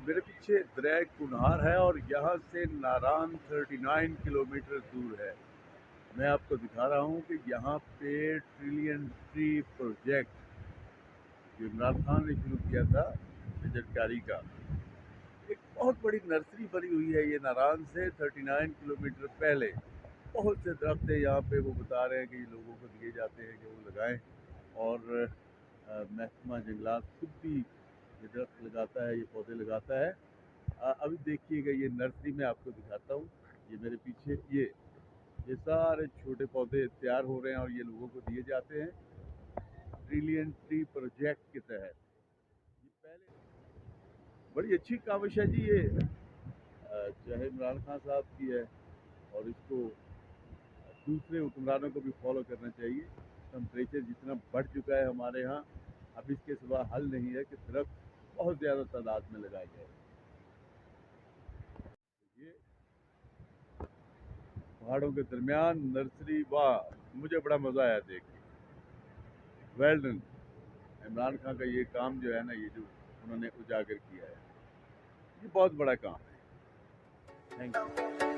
मेरे पीछे दरिया कुनहार है और यहाँ से नारान 39 किलोमीटर दूर है। मैं आपको दिखा रहा हूँ कि यहाँ पे ट्रिलियन ट्री प्रोजेक्ट जो इमरान खान ने शुरू किया था निजरकारी का, एक बहुत बड़ी नर्सरी बनी हुई है। ये नारान से 39 किलोमीटर पहले बहुत से दरख्त है यहाँ पे। वो बता रहे हैं कि ये लोगों को दिए जाते हैं कि वो लगाएं, और महकमा जंगलात खुद भी ये दरख्त लगाता है, ये पौधे लगाता है। अभी देखिएगा, ये नर्सरी में आपको दिखाता हूँ। ये मेरे पीछे ये सारे छोटे पौधे तैयार हो रहे हैं और ये लोगों को दिए जाते हैं ट्रिलियन ट्री प्रोजेक्ट के तहत। ये पहले बड़ी अच्छी काविश है जी ये, चाहे इमरान खान साहब की है, और इसको दूसरे हुक्मरानों को भी फॉलो करना चाहिए। टेम्परेचर जितना बढ़ चुका है हमारे यहाँ, अब इसके सिवा हल नहीं है कि दरख्त बहुत ज़्यादा तादाद में लगाए जाए। ये पहाड़ों के दरमियान नर्सरी, वाह, मुझे बड़ा मज़ा आया देख के। Well done. इमरान खान का ये काम जो है ना, ये जो उन्होंने उजागर किया है, ये बहुत बड़ा काम है। Thank you.